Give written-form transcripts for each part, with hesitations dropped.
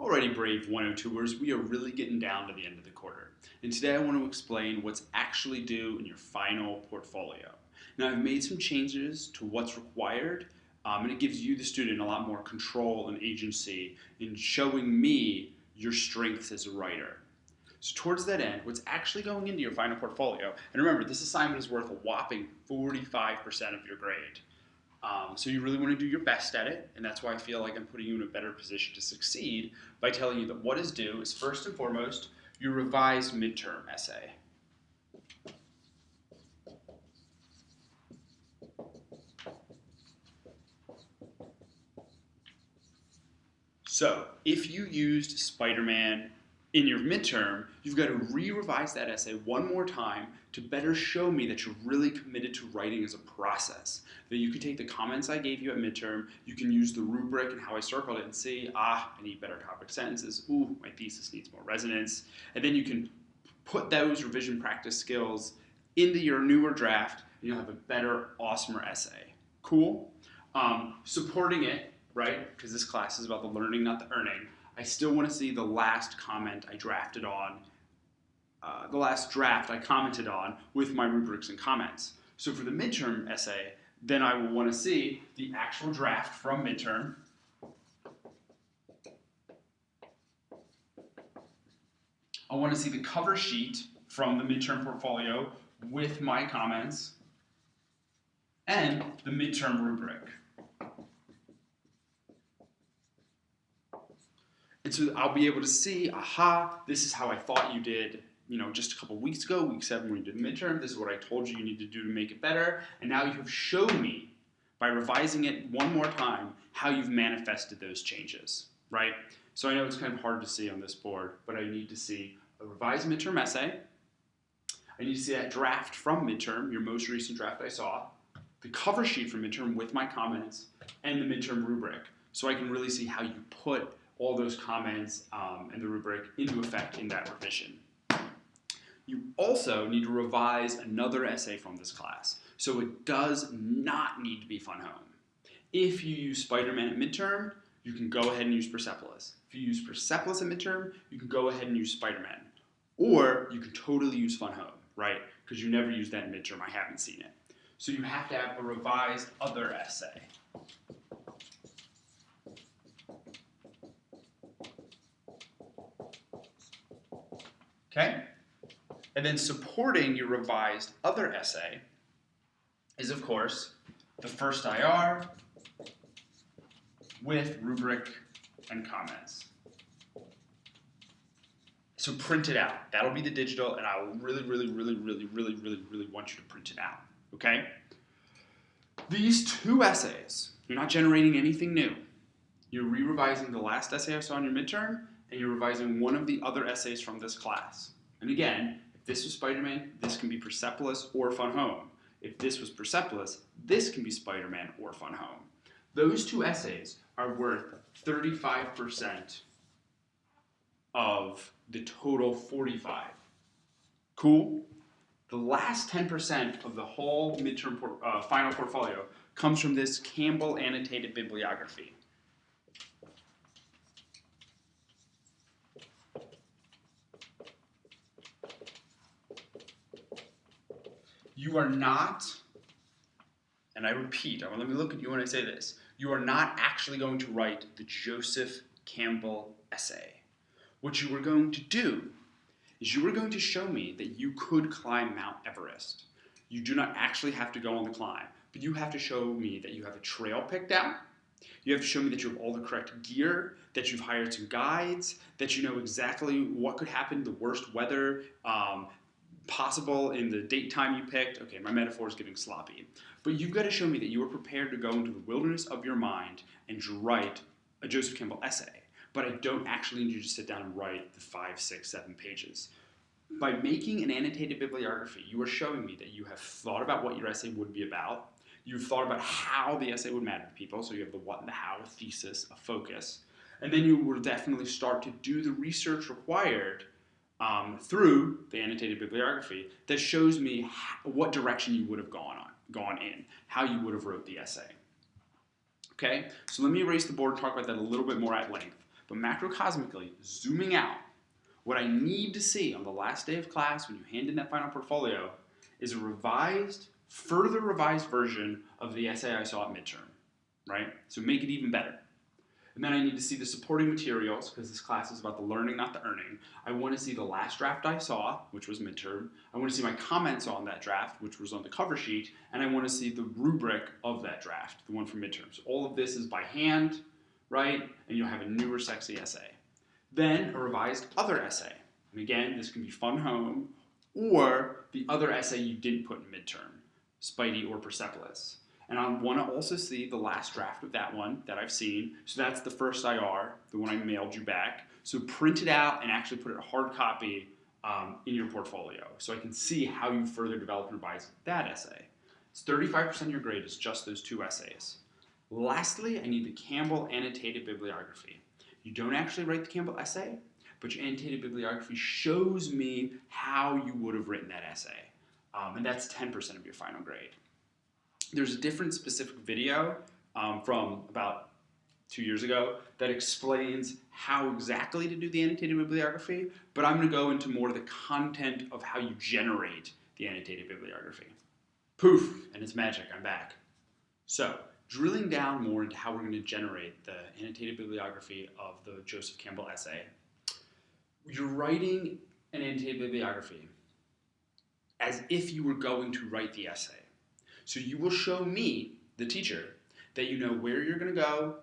Alrighty, brave 102ers, we are really getting down to the end of the quarter. And today I want to explain what's actually due in your final portfolio. Now, I've made some changes to what's required, and it gives you, the student, a lot more control and agency in showing me your strengths as a writer. So towards that end, what's actually going into your final portfolio, and remember, this assignment is worth a whopping 45% of your grade. So you really want to do your best at it, and that's why I feel like I'm putting you in a better position to succeed by telling you that what is due is first and foremost your revised midterm essay. So if you used Spider-Man in your midterm, you've got to re-revise that essay one more time to better show me that you're really committed to writing as a process. That you can take the comments I gave you at midterm, you can use the rubric and how I circled it and see, I need better topic sentences, ooh, my thesis needs more resonance. And then you can put those revision practice skills into your newer draft and you'll have a better, awesomer essay. Cool? Supporting it, right, because this class is about the learning, not the earning, I still want to see the last comment I drafted on, the last draft I commented on with my rubrics and comments. So for the midterm essay, then I will want to see the actual draft from midterm. I want to see the cover sheet from the midterm portfolio with my comments and the midterm rubric. And so I'll be able to see, aha, this is how I thought you did, just a couple weeks ago, week 7 when you did midterm. This is what I told you need to do to make it better. And now you have shown me, by revising it one more time, how you've manifested those changes, right? So I know it's kind of hard to see on this board, but I need to see a revised midterm essay. I need to see that draft from midterm, your most recent draft I saw, the cover sheet from midterm with my comments, and the midterm rubric. So I can really see how you put all those comments and the rubric into effect in that revision. You also need to revise another essay from this class. So it does not need to be Fun Home. If you use Spider-Man at midterm, you can go ahead and use Persepolis. If you use Persepolis at midterm, you can go ahead and use Spider-Man. Or you can totally use Fun Home, right? Because you never used that in midterm, I haven't seen it. So you have to have a revised other essay. Okay? And then supporting your revised other essay is, of course, the first IR with rubric and comments. So print it out. That'll be the digital, and I will really want you to print it out. Okay? These two essays, you're not generating anything new. You're re-revising the last essay I saw in your midterm, and you're revising one of the other essays from this class. And again, if this was Spider-Man, this can be Persepolis or Fun Home. If this was Persepolis, this can be Spider-Man or Fun Home. Those two essays are worth 35% of the total 45. Cool? The last 10% of the whole midterm final portfolio comes from this Campbell annotated bibliography. You are not, and I repeat, let me look at you when I say this, you are not actually going to write the Joseph Campbell essay. What you are going to do is you are going to show me that you could climb Mount Everest. You do not actually have to go on the climb, but you have to show me that you have a trail picked out. You have to show me that you have all the correct gear, that you've hired some guides, that you know exactly what could happen, the worst weather, possible in the date time you picked. Okay, my metaphor is getting sloppy. But you've got to show me that you are prepared to go into the wilderness of your mind and write a Joseph Campbell essay. But I don't actually need you to sit down and write the 5, 6, 7 pages. By making an annotated bibliography, you are showing me that you have thought about what your essay would be about. You've thought about how the essay would matter to people. So you have the what and the how, a thesis, a focus. And then you will definitely start to do the research required through the annotated bibliography that shows me what direction you would have gone in, how you would have wrote the essay. Okay, so let me erase the board and talk about that a little bit more at length. But macrocosmically, zooming out, what I need to see on the last day of class when you hand in that final portfolio is a further revised version of the essay I saw at midterm, right? So make it even better. And then I need to see the supporting materials, because this class is about the learning, not the earning. I want to see the last draft I saw, which was midterm. I want to see my comments on that draft, which was on the cover sheet. And I want to see the rubric of that draft, the one from midterm. So all of this is by hand, right? And you'll have a newer, sexy essay. Then a revised other essay. And again, this can be Fun Home, or the other essay you didn't put in midterm, Spidey or Persepolis. And I want to also see the last draft of that one that I've seen. So that's the first IR, the one I mailed you back. So print it out and actually put it in a hard copy in your portfolio, so I can see how you further develop and revise that essay. It's 35% of your grade is just those 2 essays. Lastly, I need the Campbell annotated bibliography. You don't actually write the Campbell essay, but your annotated bibliography shows me how you would have written that essay. And that's 10% of your final grade. There's a different specific video from about 2 years ago that explains how exactly to do the annotated bibliography, but I'm going to go into more of the content of how you generate the annotated bibliography. Poof, and it's magic, I'm back. So, drilling down more into how we're going to generate the annotated bibliography of the Joseph Campbell essay, you're writing an annotated bibliography as if you were going to write the essay. So you will show me, the teacher, that you know where you're going to go,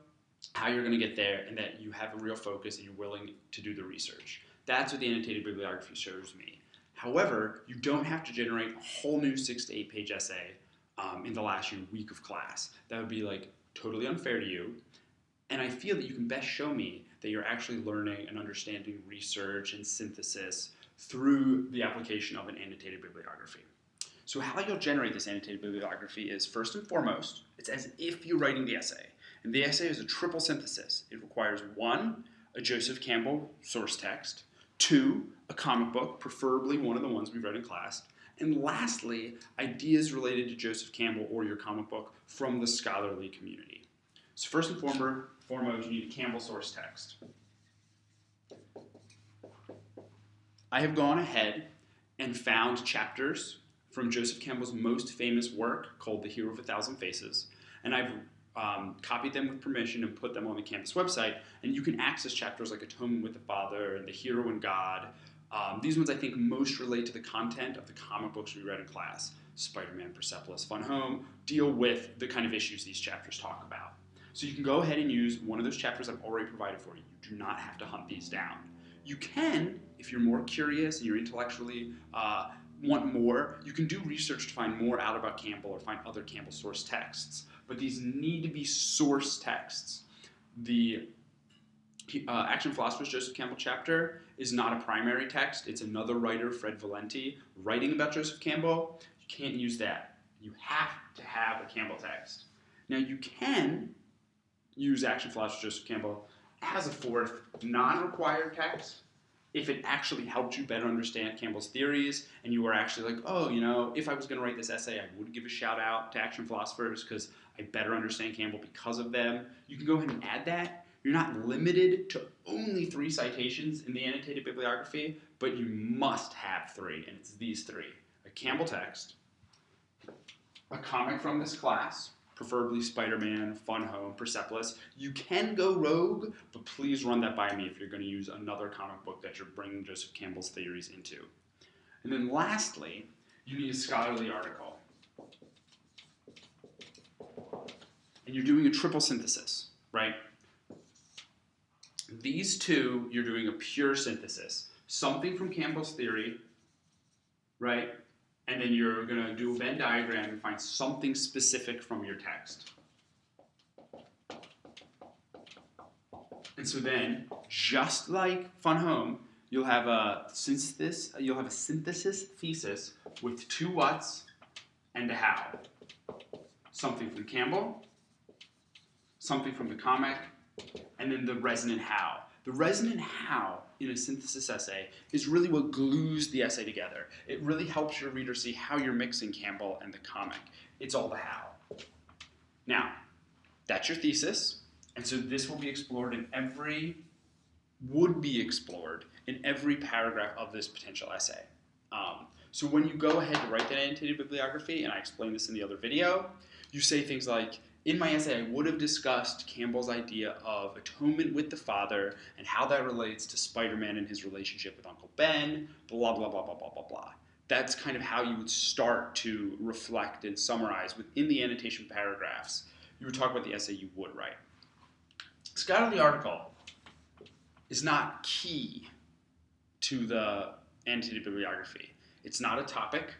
how you're going to get there, and that you have a real focus and you're willing to do the research. That's what the annotated bibliography shows me. However, you don't have to generate a whole new 6 to 8 page essay in the last week of class. That would be like totally unfair to you. And I feel that you can best show me that you're actually learning and understanding research and synthesis through the application of an annotated bibliography. So how you'll generate this annotated bibliography is, first and foremost, it's as if you're writing the essay. And the essay is a triple synthesis. It requires 1, a Joseph Campbell source text, 2, a comic book, preferably one of the ones we read in class, and lastly, ideas related to Joseph Campbell or your comic book from the scholarly community. So first and foremost, you need a Campbell source text. I have gone ahead and found chapters from Joseph Campbell's most famous work called The Hero of a Thousand Faces, and I've copied them with permission and put them on the campus website, and you can access chapters like Atonement with the Father and The Hero and God. These ones I think most relate to the content of the comic books we read in class. Spider-Man, Persepolis, Fun Home deal with the kind of issues these chapters talk about. So you can go ahead and use one of those chapters I've already provided for you. You do not have to hunt these down. You can, if you're more curious and you're intellectually want more, you can do research to find more out about Campbell or find other Campbell source texts. But these need to be source texts. The Action Philosophers Joseph Campbell chapter is not a primary text. It's another writer, Fred Valenti, writing about Joseph Campbell. You can't use that. You have to have a Campbell text. Now you can use Action Philosophers Joseph Campbell as a fourth non-required text if it actually helped you better understand Campbell's theories, and you were actually like, oh, if I was going to write this essay, I would give a shout out to Action Philosophers because I better understand Campbell because of them. You can go ahead and add that. You're not limited to only 3 citations in the annotated bibliography, but you must have 3, and it's these 3. A Campbell text, a comic from this class, preferably Spider-Man, Fun Home, Persepolis. You can go rogue, but please run that by me if you're going to use another comic book that you're bringing Joseph Campbell's theories into. And then lastly, you need a scholarly article. And you're doing a triple synthesis, right? These 2, you're doing a pure synthesis. Something from Campbell's theory, right? And then you're going to do a Venn diagram and find something specific from your text. And so then, just like Fun Home, you'll have a synthesis thesis with 2 whats and a how. Something from Campbell, something from the comic, and then the resonant how. The resonant how in a synthesis essay is really what glues the essay together. It really helps your reader see how you're mixing Campbell and the comic. It's all the how. Now, that's your thesis, and so this will be explored in every would be explored in every paragraph of this potential essay. So when you go ahead to write that annotated bibliography, and I explained this in the other video, you say things like, in my essay, I would have discussed Campbell's idea of atonement with the Father and how that relates to Spider-Man and his relationship with Uncle Ben, blah, blah, blah, blah, blah, blah, blah. That's kind of how you would start to reflect and summarize within the annotation paragraphs. You would talk about the essay you would write. Scholarly article is not key to the annotated bibliography. It's not a topic.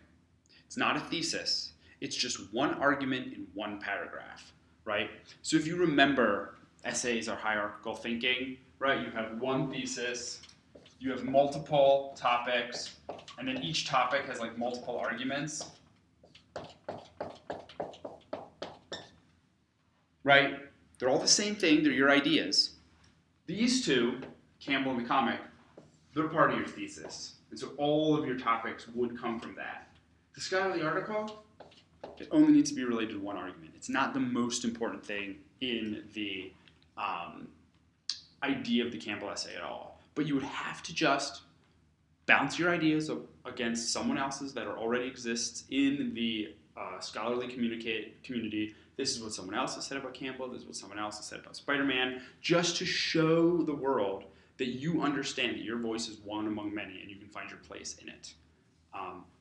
It's not a thesis. It's just one argument in one paragraph, right? So if you remember, essays are hierarchical thinking, right? You have one thesis, you have multiple topics, and then each topic has like multiple arguments, right? They're all the same thing. They're your ideas. These two, Campbell and the comic, they're part of your thesis. And so all of your topics would come from that. The scholarly article, it only needs to be related to one argument. It's not the most important thing in the idea of the Campbell essay at all. But you would have to just bounce your ideas against someone else's that already exists in the scholarly community. This is what someone else has said about Campbell. This is what someone else has said about Spider-Man, just to show the world that you understand that your voice is one among many and you can find your place in it.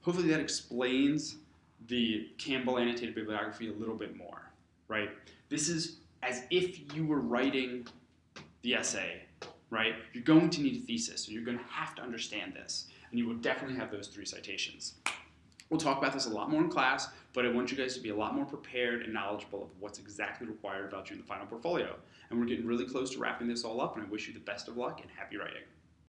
Hopefully that explains the Campbell annotated bibliography a little bit more, right? This is as if you were writing the essay, right? You're going to need a thesis, so you're going to have to understand this, and you will definitely have those 3 citations. We'll talk about this a lot more in class, but I want you guys to be a lot more prepared and knowledgeable of what's exactly required about you in the final portfolio. And we're getting really close to wrapping this all up, and I wish you the best of luck and happy writing.